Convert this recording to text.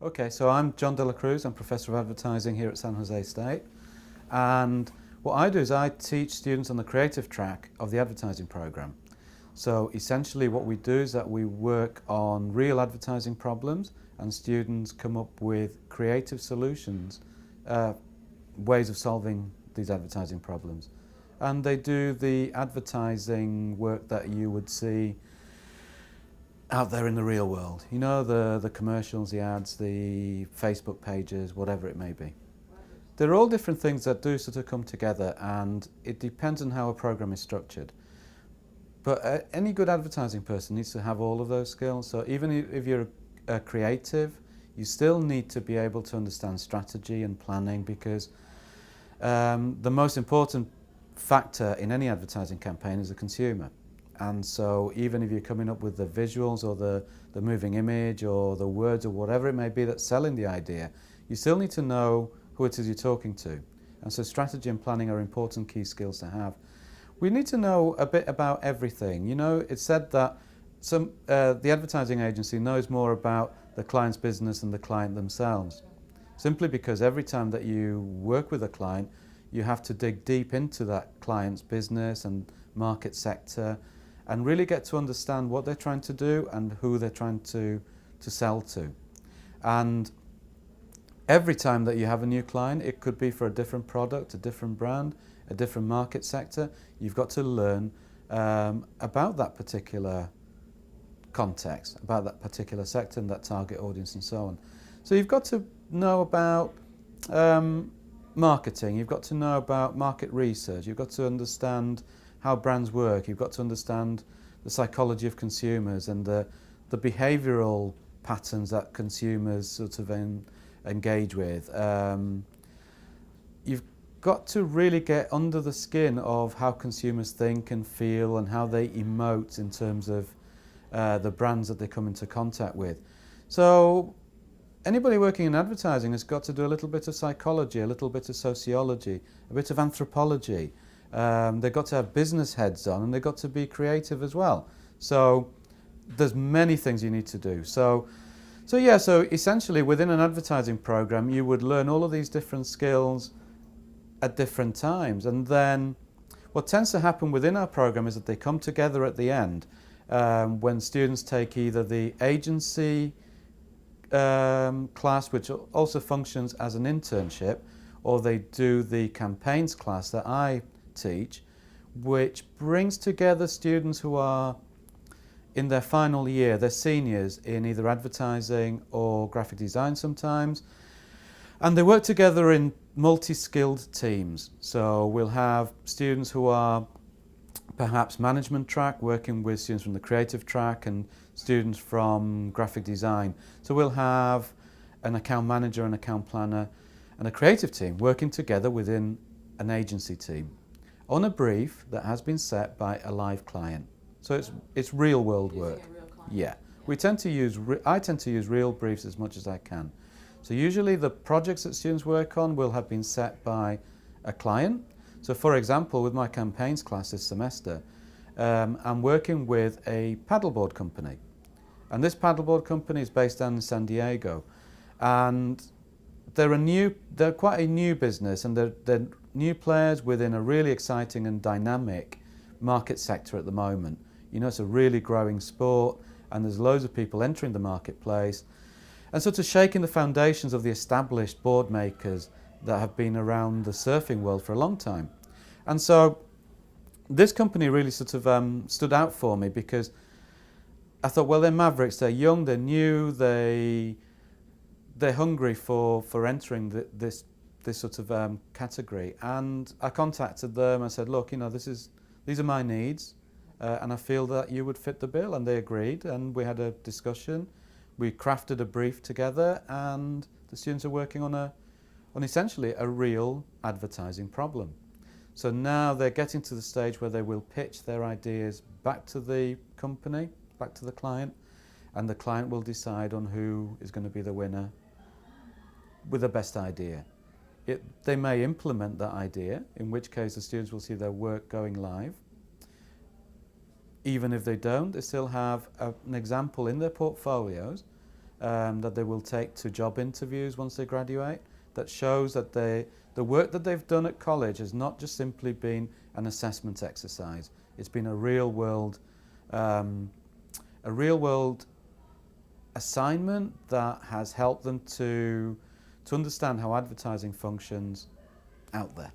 Okay, so I'm John Delacruz. I'm Professor of Advertising here at San Jose State. And what I do is I teach students on the creative track of the advertising program. So essentially what we do is that we work on real advertising problems and students come up with creative solutions, ways of solving these advertising problems. And they do the advertising work that you would see out there in the real world. You know, the commercials, the ads, the Facebook pages, whatever it may be. They're all different things that do sort of come together, and it depends on how a program is structured. But any good advertising person needs to have all of those skills. So even if you're a creative, you still need to be able to understand strategy and planning, because the most important factor in any advertising campaign is the consumer. And so even if you're coming up with the visuals or the moving image or the words or whatever it may be that's selling the idea, you still need to know who it is you're talking to. And so strategy and planning are important key skills to have. We need to know a bit about everything. You know, it's said that the advertising agency knows more about the client's business than the client themselves. Simply because every time that you work with a client, you have to dig deep into that client's business and market sector and really get to understand what they're trying to do and who they're trying to sell to. And every time that you have a new client, it could be for a different product, a different brand, a different market sector. You've got to learn about that particular context, about that particular sector and that target audience and so on. So you've got to know about marketing, you've got to know about market research, you've got to understand how brands work, you've got to understand the psychology of consumers and the behavioural patterns that consumers sort of engage with. You've got to really get under the skin of how consumers think and feel and how they emote in terms of the brands that they come into contact with. So anybody working in advertising has got to do a little bit of psychology, a little bit of sociology, a bit of anthropology. They've got to have business heads on, and they've got to be creative as well. So there's many things you need to do. So essentially within an advertising program, you would learn all of these different skills at different times. And then what tends to happen within our program is that they come together at the end when students take either the agency class, which also functions as an internship, or they do the campaigns class that I teach, which brings together students who are in their final year, they're seniors in either advertising or graphic design sometimes, and they work together in multi-skilled teams. So we'll have students who are perhaps management track working with students from the creative track and students from graphic design. So we'll have an account manager, an account planner and a creative team working together within an agency team on a brief that has been set by a live client. So it's real world work. Yeah. I tend to use real briefs as much as I can. So usually the projects that students work on will have been set by a client. So for example, with my campaigns class this semester, I'm working with a paddleboard company. And this paddleboard company is based down in San Diego. And they're quite a new business, and they're new players within a really exciting and dynamic market sector at the moment. You know, it's a really growing sport, and there's loads of people entering the marketplace and sort of shaking the foundations of the established board makers that have been around the surfing world for a long time. And so this company really sort of stood out for me, because I thought, well, they're mavericks, they're young, they're new, they're hungry for entering this sort of category. And I contacted them and said, look, you know, these are my needs, and I feel that you would fit the bill. And they agreed, and we had a discussion. We crafted a brief together, and the students are working on essentially a real advertising problem. So now they're getting to the stage where they will pitch their ideas back to the company, back to the client, and the client will decide on who is going to be the winner with the best idea. They may implement that idea, in which case the students will see their work going live. Even if they don't, they still have an example in their portfolios that they will take to job interviews once they graduate, that shows that the work that they've done at college has not just simply been an assessment exercise. It's been a real world assignment that has helped them to understand how advertising functions out there.